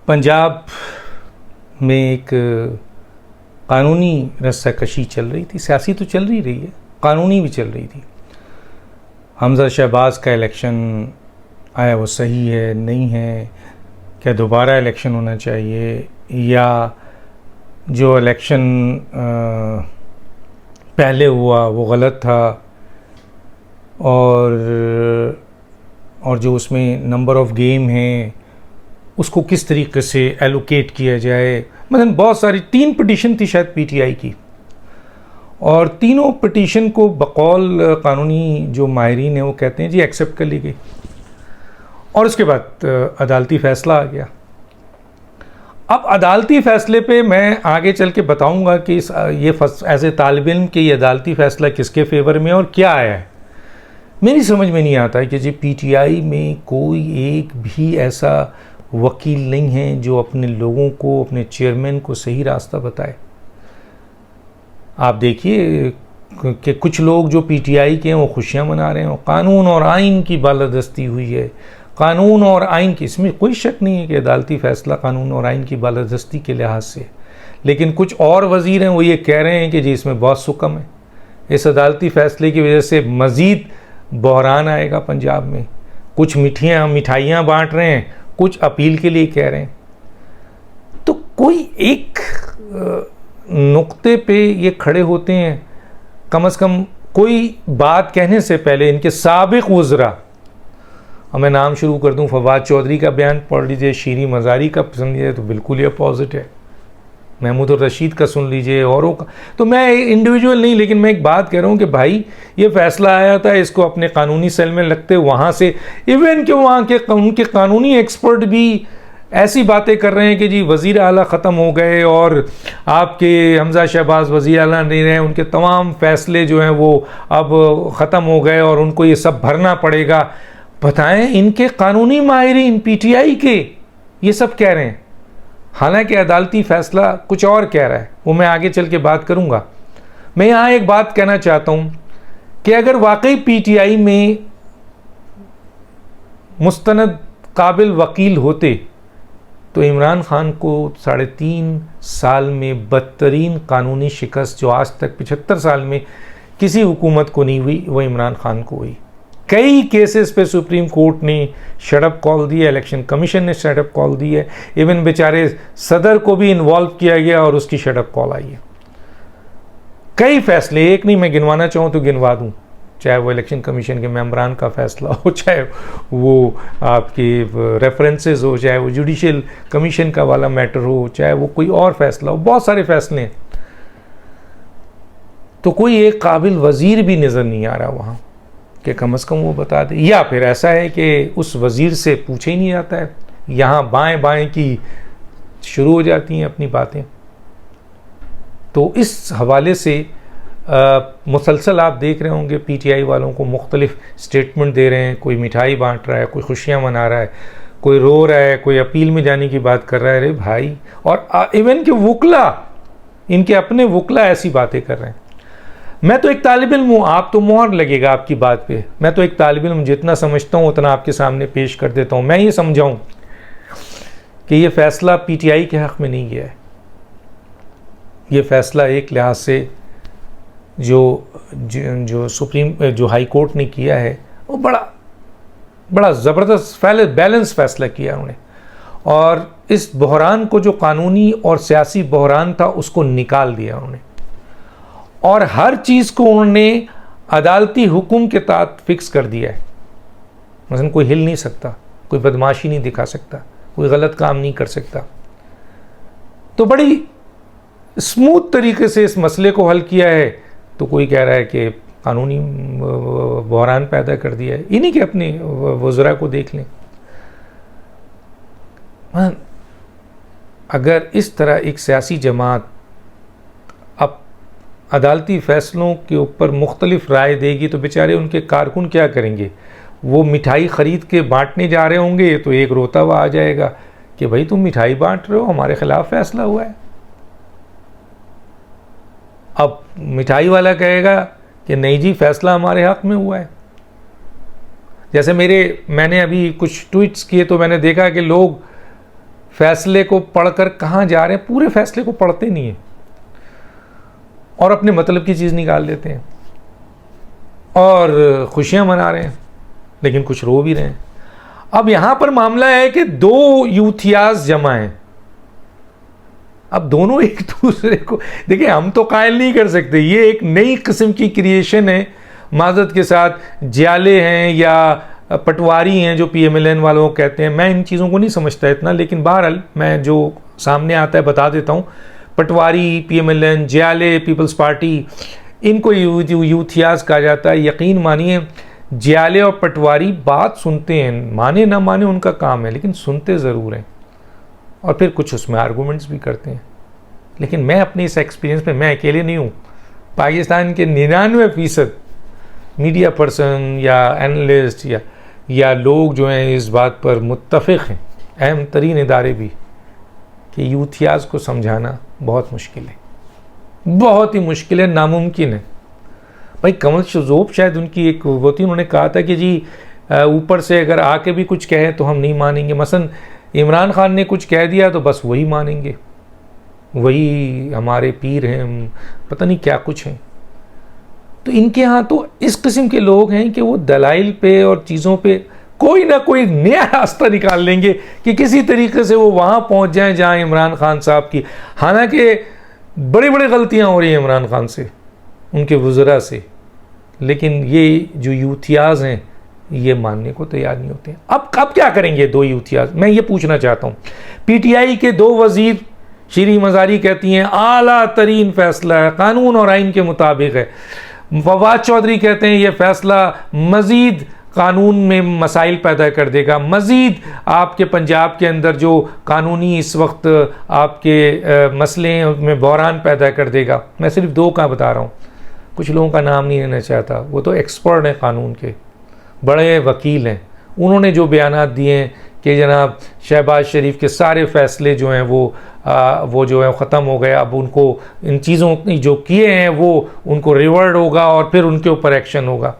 पंजाब में एक कानूनी रस्साकशी चल रही थी। सियासी तो चल ही रही है, कानूनी भी चल रही थी। हमजा शहबाज का इलेक्शन आया, वो सही है नहीं है, क्या दोबारा इलेक्शन होना चाहिए, या जो इलेक्शन पहले हुआ वो गलत था, और जो उसमें नंबर ऑफ़ गेम हैं उसको किस तरीके से एलोकेट किया जाए। मतलब बहुत सारी 3 पिटीशन थी शायद पीटीआई की, और तीनों पिटीशन को बकौल कानूनी जो माहिरीन हैं वो कहते हैं जी एक्सेप्ट कर ली गई, और उसके बाद अदालती फ़ैसला आ गया। अब अदालती फ़ैसले पे मैं आगे चल के बताऊंगा कि ये एज ए तालिब इल्म कि ये अदालती फ़ैसला किसके फेवर में और क्या आया है। मेरी समझ में नहीं आता है कि जी पीटीआई में कोई एक भी ऐसा वकील नहीं है जो अपने लोगों को, अपने चेयरमैन को सही रास्ता बताए। आप देखिए कि कुछ लोग जो पीटीआई के हैं वो खुशियां मना रहे हैं, कानून और आइन की बालादस्ती हुई है, कानून और आइन की, इसमें कोई शक नहीं है कि अदालती फ़ैसला कानून और आइन की बालादस्ती के लिहाज से। लेकिन कुछ और वज़ीर हैं वो ये कह रहे हैं कि जी इसमें बहुत सुकम है, इस अदालती फ़ैसले की वजह से मज़ीद बहरान आएगा पंजाब में। कुछ मिठाइयाँ बांट रहे हैं, कुछ अपील के लिए कह रहे हैं। तो कोई एक नुक्ते पे ये खड़े होते हैं, कम से कम कोई बात कहने से पहले इनके साबिक़ वज़रा, और मैं नाम शुरू कर दूं, फवाद चौधरी का बयान पढ़ लीजिए, शीरी मज़ारी का पसंद लीजिए तो बिल्कुल ही अपोजिट है, महमूद रशीद का सुन लीजिए, औरों का। तो मैं इंडिविजुअल नहीं, लेकिन मैं एक बात कह रहा हूँ कि भाई ये फ़ैसला आया था, इसको अपने कानूनी सेल में लगते, वहाँ से इवन कि वहाँ के उनके कानूनी एक्सपर्ट भी ऐसी बातें कर रहे हैं कि जी वज़ीर आला ख़त्म हो गए और आपके हमजा शहबाज वज़ीर आला नहीं रहे, उनके तमाम फ़ैसले जो हैं वो अब ख़त्म हो गए और उनको ये सब भरना पड़ेगा। बताएं, इनके कानूनी माहिरीन पीटीआई के ये सब कह रहे हैं, हालांकि अदालती फ़ैसला कुछ और कह रहा है, वो मैं आगे चल के बात करूंगा। मैं यहाँ एक बात कहना चाहता हूँ कि अगर वाकई पीटीआई में मुस्तनद काबिल वकील होते तो इमरान खान को 3.5 साल में बदतरीन कानूनी शिकस्त जो आज तक 75 साल में किसी हुकूमत को नहीं हुई, वो इमरान खान को हुई। कई केसेस पे सुप्रीम कोर्ट ने शटअप कॉल दी है, इलेक्शन कमीशन ने शटअप कॉल दी है, इवन बेचारे सदर को भी इन्वॉल्व किया गया और उसकी शटअप कॉल आई है। कई फैसले, एक नहीं मैं गिनवाना चाहूँ तो गिनवा दूँ, चाहे वो इलेक्शन कमीशन के मेंबरान का फैसला हो, चाहे वो आपके रेफरेंसेस हो, चाहे वो जुडिशियल कमीशन का वाला मैटर हो, चाहे वो कोई और फैसला हो, बहुत सारे फैसले हैं। तो कोई एक काबिल वज़ीर भी नज़र नहीं आ रहा वहाँ कि कम से कम वो बता दे, या फिर ऐसा है कि उस वज़ीर से पूछे ही नहीं जाता है, यहाँ बाएं बाएं की शुरू हो जाती हैं अपनी बातें। तो इस हवाले से मुसलसल आप देख रहे होंगे पीटीआई वालों को मुख्तलिफ स्टेटमेंट दे रहे हैं, कोई मिठाई बांट रहा है, कोई खुशियाँ मना रहा है, कोई रो रहा है, कोई अपील में जाने की बात कर रहा है। अरे भाई, और इवन के वुकला, इनके अपने वुकला ऐसी बातें कर रहे हैं। मैं तो एक तालिब इल्म हूँ, आप तो मोहर लगेगा आपकी बात पे, मैं तो एक तालिब इल्म, जितना समझता हूँ उतना आपके सामने पेश कर देता हूँ। मैं ये समझाऊँ कि ये फ़ैसला पीटीआई के हक़ में नहीं गया है। ये फ़ैसला एक लिहाज से जो सुप्रीम जो हाई कोर्ट ने किया है वो बड़ा ज़बरदस्त बैलेंस फ़ैसला किया उन्होंने, और इस बहरान को, जो कानूनी और सियासी बहरान था, उसको निकाल दिया उन्होंने, और हर चीज़ को उन्होंने अदालती हुक्म के तहत फिक्स कर दिया है। मसलन कोई हिल नहीं सकता, कोई बदमाशी नहीं दिखा सकता, कोई गलत काम नहीं कर सकता। तो बड़ी स्मूथ तरीके से इस मसले को हल किया है। तो कोई कह रहा है कि कानूनी बहरान पैदा कर दिया है, इन्हीं के अपने वज़रा को देख लें। अगर इस तरह एक सियासी जमात अब अदालती फ़ैसलों के ऊपर मुख्तलिफ राय देगी तो बेचारे उनके कारकुन क्या करेंगे? वो मिठाई ख़रीद के बांटने जा रहे होंगे तो एक रोता हुआ आ जाएगा कि भाई तुम मिठाई बांट रहे हो, हमारे ख़िलाफ़ फ़ैसला हुआ है। अब मिठाई वाला कहेगा कि नहीं जी, फ़ैसला हमारे हक़ में हुआ है। जैसे मैंने अभी कुछ ट्वीट्स किए तो मैंने देखा कि लोग फैसले को पढ़कर कहाँ जा रहे हैं, पूरे फैसले को पढ़ते नहीं हैं और अपने मतलब की चीज़ निकाल लेते हैं और खुशियाँ मना रहे हैं, लेकिन कुछ रो भी रहे हैं। अब यहाँ पर मामला है कि दो यूथियाज जमा हैं। अब दोनों एक दूसरे को, देखिए हम तो कायल नहीं कर सकते, ये एक नई किस्म की क्रिएशन है। माजरत के साथ जियाले हैं या पटवारी हैं जो PMLN वालों को कहते हैं, मैं इन चीज़ों को नहीं समझता इतना, लेकिन बहरहाल मैं जो सामने आता है बता देता हूँ। पटवारी, PMLN, जियाले, पीपल्स पार्टी, इनको यूथियाज कहा जाता है। यकीन मानिए जियाले और पटवारी बात सुनते हैं, माने ना माने उनका काम है, लेकिन सुनते ज़रूर हैं और फिर कुछ उसमें आर्गूमेंट्स भी करते हैं। लेकिन मैं अपने इस एक्सपीरियंस में, मैं अकेले नहीं हूँ, पाकिस्तान के 99% मीडिया पर्सन या एनालिस्ट या लोग जो हैं इस बात पर मुत्तफ़िक़ हैं, अहम तरीन इदारे भी, कि यूथियाज को समझाना बहुत मुश्किल है, बहुत ही मुश्किल है, नामुमकिन है। भाई कमल शोज़ोब शायद उनकी एक वो थी, उन्होंने कहा था कि जी ऊपर से अगर आके भी कुछ कहे तो हम नहीं मानेंगे। मसलन इमरान खान ने कुछ कह दिया तो बस वही मानेंगे, वही हमारे पीर हैं, पता नहीं क्या कुछ हैं। तो इनके यहाँ तो इस किस्म के लोग हैं कि वो दलाइल पे और चीज़ों पे कोई ना कोई नया रास्ता निकाल लेंगे कि किसी तरीके से वो वहाँ पहुँच जाएं जहाँ इमरान खान साहब की, हालांकि बड़ी बड़ी गलतियाँ हो रही हैं इमरान खान से, उनके वज़रा से, लेकिन ये जो यूथियाज हैं ये मानने को तैयार नहीं होते हैं। अब क्या करेंगे दो यूथियाज, मैं ये पूछना चाहता हूँ। PTI के दो वज़ीर, शीरी मज़ारी कहती हैं आला तरीन फ़ैसला है, कानून और आइन के मुताबिक है। फवाद चौधरी कहते हैं ये फ़ैसला मज़ीद कानून में मसाइल पैदा कर देगा, मज़ीद आपके पंजाब के अंदर जो कानूनी इस वक्त आपके मसले हैं उसमें बहरान पैदा कर देगा। मैं सिर्फ दो का बता रहा हूँ, कुछ लोगों का नाम नहीं लेना चाहता, वो तो एक्सपर्ट हैं कानून के, बड़े वकील हैं। उन्होंने जो बयानात दिए हैं कि जनाब शहबाज शरीफ के सारे फ़ैसले जो हैं वो जो है ख़त्म हो गए, अब उनको इन चीज़ों जो किए हैं वो उनको रिवर्ड होगा और फिर उनके ऊपर एक्शन होगा।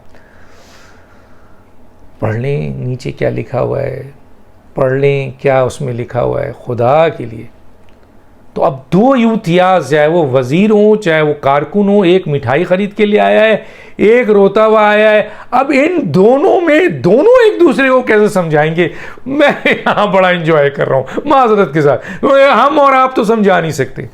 पढ़ लें नीचे क्या लिखा हुआ है, पढ़ लें क्या उसमें लिखा हुआ है खुदा के लिए। तो अब दो यूथियाज, चाहे वो वज़ीर हो चाहे वो कारकुन हो, एक मिठाई ख़रीद के लिए आया है, एक रोता हुआ आया है। अब इन दोनों में दोनों एक दूसरे को कैसे समझाएंगे, मैं यहाँ बड़ा इंजॉय कर रहा हूँ माज़रत के साथ। हम और आप तो समझा नहीं सकते,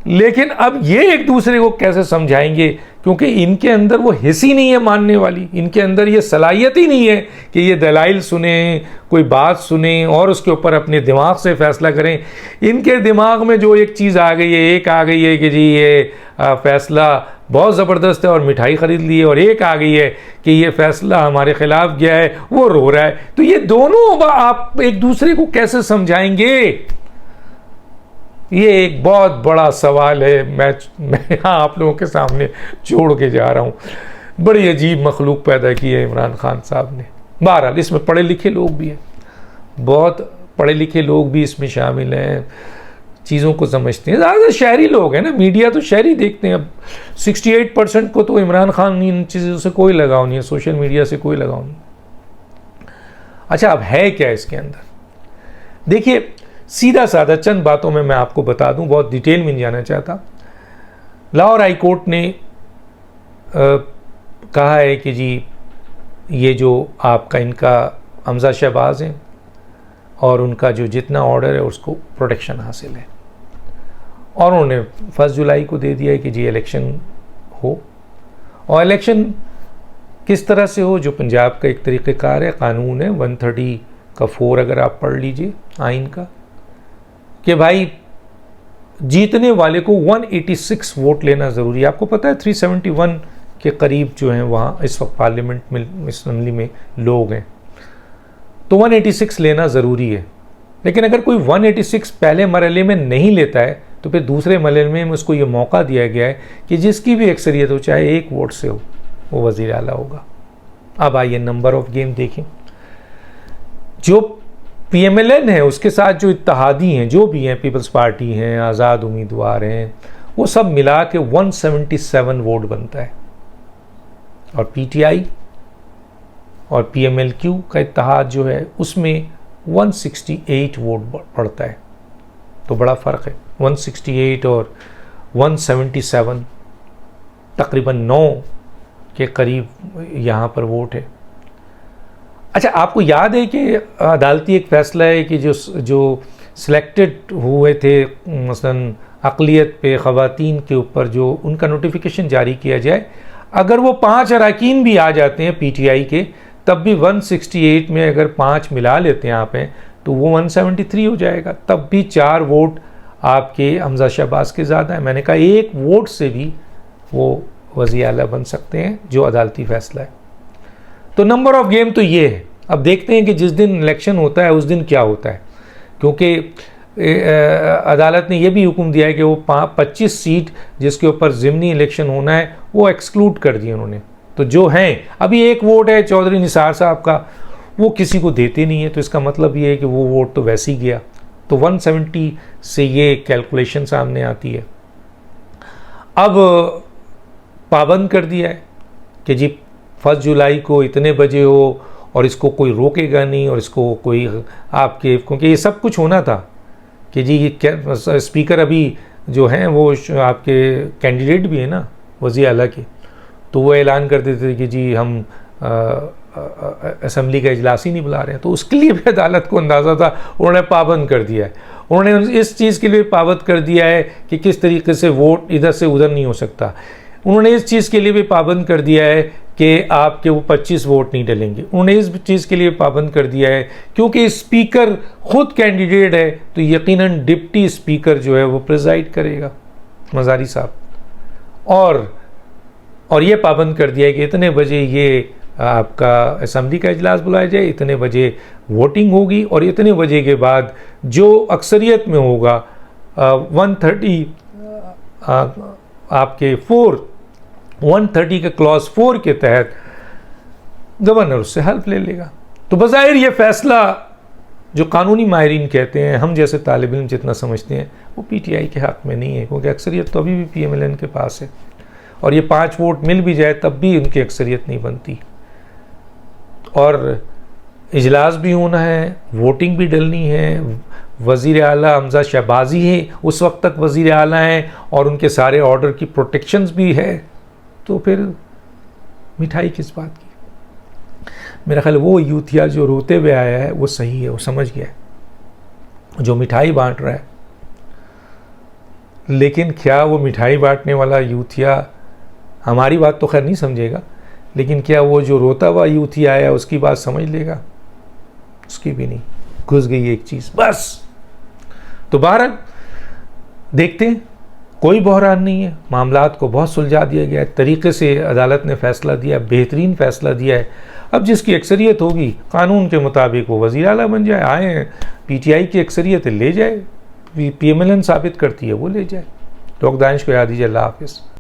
लेकिन अब ये एक दूसरे को कैसे समझाएंगे, क्योंकि इनके अंदर वो हिस्स ही नहीं है मानने वाली, इनके अंदर ये सलाहियत ही नहीं है कि ये दलाइल सुने, कोई बात सुने और उसके ऊपर अपने दिमाग से फ़ैसला करें। इनके दिमाग में जो एक चीज़ आ गई है, एक आ गई है कि जी ये फ़ैसला बहुत ज़बरदस्त है और मिठाई ख़रीद ली है, और एक आ गई है कि ये फ़ैसला हमारे ख़िलाफ़ गया है, वो रो रहा है। तो ये दोनों आप एक दूसरे को कैसे समझाएंगे, ये एक बहुत बड़ा सवाल है। मैं यहाँ आप लोगों के सामने छोड़ के जा रहा हूँ। बड़ी अजीब मखलूक पैदा की है इमरान खान साहब ने। बहरहाल इसमें पढ़े लिखे लोग भी हैं, बहुत पढ़े लिखे लोग भी इसमें शामिल हैं, चीज़ों को समझते हैं। ज़्यादातर शहरी लोग हैं ना, मीडिया तो शहरी देखते हैं। अब 68% को तो इमरान खान इन चीज़ों से कोई लगाव नहीं है, सोशल मीडिया से कोई लगाव नहीं। अच्छा, अब है क्या इसके अंदर, देखिए सीधा साधा चंद बातों में मैं आपको बता दूं, बहुत डिटेल में नहीं जाना चाहता। लाहौर हाई कोर्ट ने कहा है कि जी ये जो आपका इनका हमजा शहबाज हैं और उनका जो जितना ऑर्डर है उसको प्रोटेक्शन हासिल है, और उन्होंने 1 जुलाई को दे दिया है कि जी इलेक्शन हो। और इलेक्शन किस तरह से हो, जो पंजाब का एक तरीक़ेकार है, कानून है 130 का 4 अगर आप पढ़ लीजिए आइन का, कि भाई जीतने वाले को 186 वोट लेना ज़रूरी है। आपको पता है 371 के करीब जो हैं वहाँ इस वक्त पार्लियामेंट में, असम्बली में लोग हैं, तो 186 लेना ज़रूरी है। लेकिन अगर कोई 186 पहले मरहले में नहीं लेता है तो फिर दूसरे मरहले में उसको ये मौका दिया गया है कि जिसकी भी अक्सरियत हो, चाहे 1 वोट से हो, वो वज़ीर आला होगा। अब आइए नंबर ऑफ़ गेम देखें। जो PMLN है उसके साथ जो इत्तेहादी हैं, जो भी हैं, पीपल्स पार्टी हैं, आज़ाद उम्मीदवार हैं, वो सब मिला के 177 वोट बनता है। और PTI और PMLQ का इत्तेहाद जो है उसमें 168 वोट पड़ता है। तो बड़ा फ़र्क है 168 और 177, तकरीबन 9 के करीब यहाँ पर वोट है। अच्छा, आपको याद है कि अदालती एक फ़ैसला है कि जो सिलेक्टेड हुए थे मसलन अक़लियत पे ख़वातीन के ऊपर जो उनका नोटिफिकेशन जारी किया जाए, अगर वो 5 अरकान भी आ जाते हैं पीटीआई के, तब भी 168 में अगर 5 मिला लेते हैं आप हैं तो वो 173 हो जाएगा। तब भी 4 वोट आपके हमजा शहबाज के ज़्यादा है। मैंने कहा 1 वोट से भी वो वज़ीर आला बन सकते हैं, जो अदालती फ़ैसला है। तो नंबर ऑफ़ गेम तो ये है। अब देखते हैं कि जिस दिन इलेक्शन होता है उस दिन क्या होता है, क्योंकि अदालत ने यह भी हुक्म दिया है कि वो 25 सीट जिसके ऊपर ज़िमनी इलेक्शन होना है वो एक्सक्लूड कर दिए उन्होंने। तो जो हैं, अभी 1 वोट है चौधरी निसार साहब का, वो किसी को देते नहीं है, तो इसका मतलब ये है कि वो वोट तो वैसे ही गया। तो 170 से ये कैलकुलेशन सामने आती है। अब पाबंद कर दिया है कि जी 1 जुलाई को इतने बजे हो और इसको कोई रोकेगा नहीं, और इसको कोई आपके, क्योंकि ये सब कुछ होना था कि जी ये स्पीकर अभी जो हैं वो आपके कैंडिडेट भी है ना वज़ीर आला के, तो वो ऐलान कर देते थे कि जी हम असम्बली का इजलास ही नहीं बुला रहे हैं। तो उसके लिए भी अदालत को अंदाज़ा था, उन्होंने पाबंद कर दिया है। उन्होंने इस चीज़ के लिए पाबंद कर दिया है कि किस तरीके से वोट इधर से उधर नहीं हो सकता। उन्होंने इस चीज़ के लिए भी पाबंद कर दिया है कि आपके वो 25 वोट नहीं डलेंगे। उन्होंने इस चीज़ के लिए पाबंद कर दिया है क्योंकि स्पीकर खुद कैंडिडेट है, तो यकीनन डिप्टी स्पीकर जो है वो प्रिजाइड करेगा, मज़ारी साहब। और ये पाबंद कर दिया है कि इतने बजे ये आपका असम्बली का इजलास बुलाया जाए, इतने बजे वोटिंग होगी, और इतने बजे के बाद जो अक्सरियत में होगा 130 आपके 130 के क्लॉज 4 के तहत गवर्नर उससे हेल्प ले लेगा। तो बज़ाहिर ये फ़ैसला जो कानूनी माहिरीन कहते हैं, हम जैसे तालिब इल्म जितना समझते हैं, वो पीटीआई के हक़ में नहीं है, क्योंकि अक्सरियत तो अभी भी पीएमएलएन के पास है, और ये 5 वोट मिल भी जाए तब भी उनकी अक्सरियत नहीं बनती। और इजलास भी होना है, वोटिंग भी डलनी है, वज़ीर आला हमजा शहबाजी है, उस वक्त तक वज़ीर आला हैं, और उनके सारे ऑर्डर की प्रोटेक्शंस भी है, तो फिर मिठाई किस बात की। मेरा ख्याल वो यूथिया जो रोते हुए आया है वो सही है, वो समझ गया है जो मिठाई बांट रहा है। लेकिन क्या वो मिठाई बांटने वाला यूथिया हमारी बात तो खैर नहीं समझेगा, लेकिन क्या वो जो रोता हुआ यूथिया आया उसकी बात समझ लेगा? उसकी भी नहीं, घुस गई एक चीज़ बस। तो बहरहाल देखते हैं, कोई बहरान नहीं है, मामलात को बहुत सुलझा दिया गया है, तरीके से अदालत ने फ़ैसला दिया, बेहतरीन फ़ैसला दिया है। अब जिसकी अक्सरियत होगी कानून के मुताबिक वो वज़ीर आला बन जाए। आए पीटीआई की अक्सरियत ले जाए, पीएमएलएन साबित करती है वो ले जाए। डॉक्टर दानिश को याद दीजिए। अल्लाह हाफ़िज़।